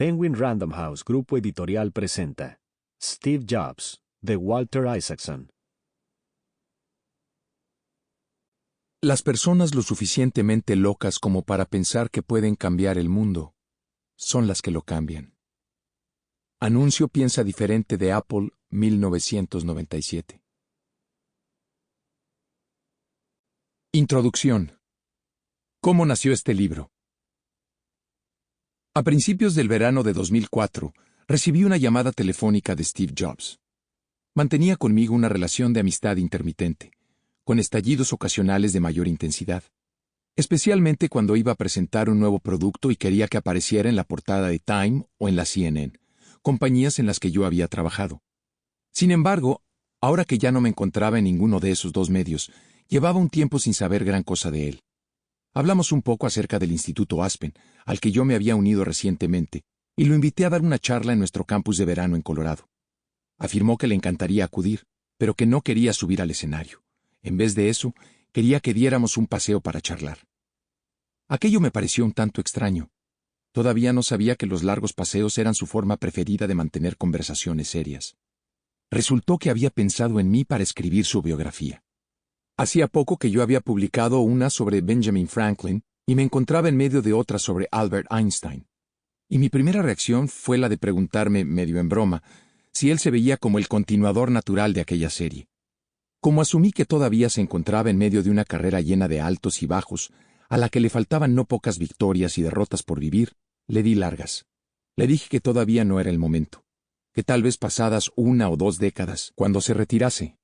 Penguin Random House Grupo Editorial presenta Steve Jobs, de Walter Isaacson. Las personas lo suficientemente locas como para pensar que pueden cambiar el mundo son las que lo cambian. Anuncio piensa diferente de Apple, 1997. Introducción. ¿Cómo nació este libro? A principios del verano de 2004, recibí una llamada telefónica de Steve Jobs. Mantenía conmigo una relación de amistad intermitente, con estallidos ocasionales de mayor intensidad, especialmente cuando iba a presentar un nuevo producto y quería que apareciera en la portada de Time o en la CNN, compañías en las que yo había trabajado. Sin embargo, ahora que ya no me encontraba en ninguno de esos dos medios, llevaba un tiempo sin saber gran cosa de él. Hablamos un poco acerca del Instituto Aspen, al que yo me había unido recientemente, y lo invité a dar una charla en nuestro campus de verano en Colorado. Afirmó que le encantaría acudir, pero que no quería subir al escenario. En vez de eso, quería que diéramos un paseo para charlar. Aquello me pareció un tanto extraño. Todavía no sabía que los largos paseos eran su forma preferida de mantener conversaciones serias. Resultó que había pensado en mí para escribir su biografía. Hacía poco que yo había publicado una sobre Benjamin Franklin y me encontraba en medio de otra sobre Albert Einstein. Y mi primera reacción fue la de preguntarme, medio en broma, si él se veía como el continuador natural de aquella serie. Como asumí que todavía se encontraba en medio de una carrera llena de altos y bajos, a la que le faltaban no pocas victorias y derrotas por vivir, le di largas. Le dije que todavía no era el momento, que tal vez pasadas 1 o 2 décadas, cuando se retirase.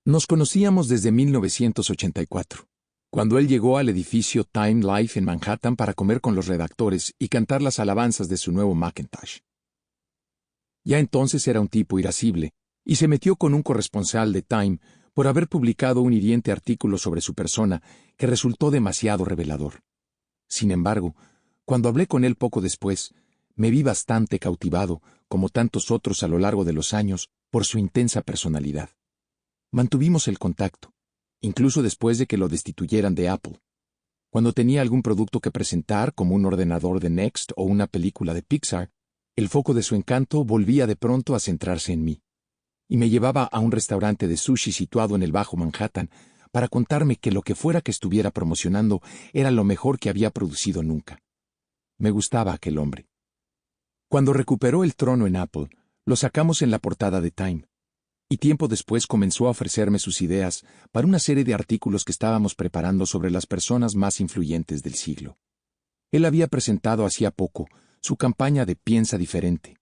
Nos conocíamos desde 1984, cuando él llegó al edificio Time Life en Manhattan para comer con los redactores y cantar las alabanzas de su nuevo Macintosh. Ya entonces era un tipo irascible, y se metió con un corresponsal de Time por haber publicado un hiriente artículo sobre su persona que resultó demasiado revelador. Sin embargo, cuando hablé con él poco después, me vi bastante cautivado, como tantos otros a lo largo de los años, por su intensa personalidad. Mantuvimos el contacto, incluso después de que lo destituyeran de Apple. Cuando tenía algún producto que presentar, como un ordenador de Next o una película de Pixar, el foco de su encanto volvía de pronto a centrarse en mí. Y me llevaba a un restaurante de sushi situado en el Bajo Manhattan para contarme que lo que fuera que estuviera promocionando era lo mejor que había producido nunca. Me gustaba aquel hombre. Cuando recuperó el trono en Apple, lo sacamos en la portada de Time. Y tiempo después comenzó a ofrecerme sus ideas para una serie de artículos que estábamos preparando sobre las personas más influyentes del siglo. Él había presentado hacía poco su campaña de Piensa Diferente,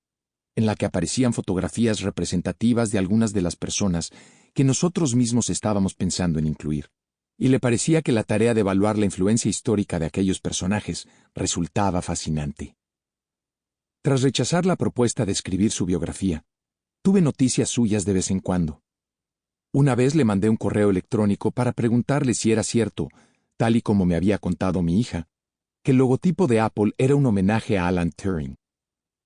en la que aparecían fotografías representativas de algunas de las personas que nosotros mismos estábamos pensando en incluir, y le parecía que la tarea de evaluar la influencia histórica de aquellos personajes resultaba fascinante. Tras rechazar la propuesta de escribir su biografía, tuve noticias suyas de vez en cuando. Una vez le mandé un correo electrónico para preguntarle si era cierto, tal y como me había contado mi hija, que el logotipo de Apple era un homenaje a Alan Turing,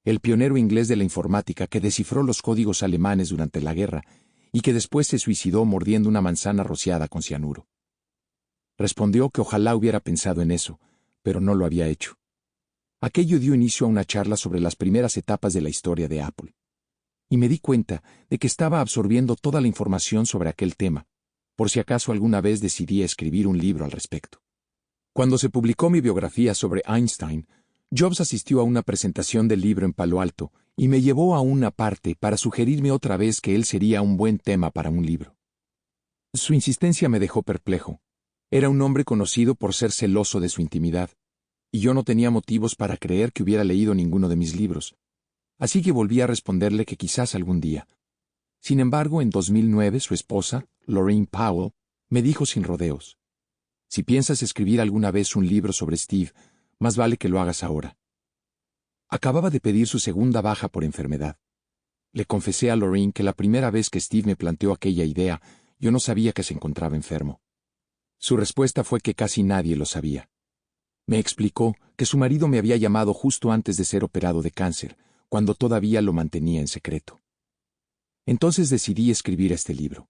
el pionero inglés de la informática que descifró los códigos alemanes durante la guerra y que después se suicidó mordiendo una manzana rociada con cianuro. Respondió que ojalá hubiera pensado en eso, pero no lo había hecho. Aquello dio inicio a una charla sobre las primeras etapas de la historia de Apple. Y me di cuenta de que estaba absorbiendo toda la información sobre aquel tema, por si acaso alguna vez decidí escribir un libro al respecto. Cuando se publicó mi biografía sobre Einstein, Jobs asistió a una presentación del libro en Palo Alto y me llevó a una parte para sugerirme otra vez que él sería un buen tema para un libro. Su insistencia me dejó perplejo. Era un hombre conocido por ser celoso de su intimidad, y yo no tenía motivos para creer que hubiera leído ninguno de mis libros. Así que volví a responderle que quizás algún día. Sin embargo, en 2009, su esposa, Laureen Powell, me dijo sin rodeos: si piensas escribir alguna vez un libro sobre Steve, más vale que lo hagas ahora. Acababa de pedir su segunda baja por enfermedad. Le confesé a Laureen que la primera vez que Steve me planteó aquella idea, yo no sabía que se encontraba enfermo. Su respuesta fue que casi nadie lo sabía. Me explicó que su marido me había llamado justo antes de ser operado de cáncer, cuando todavía lo mantenía en secreto. Entonces decidí escribir este libro.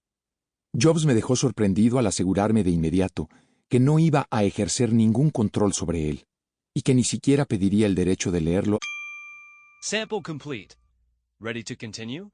Jobs me dejó sorprendido al asegurarme de inmediato que no iba a ejercer ningún control sobre él, y que ni siquiera pediría el derecho de leerlo Sample complete. Ready to continue?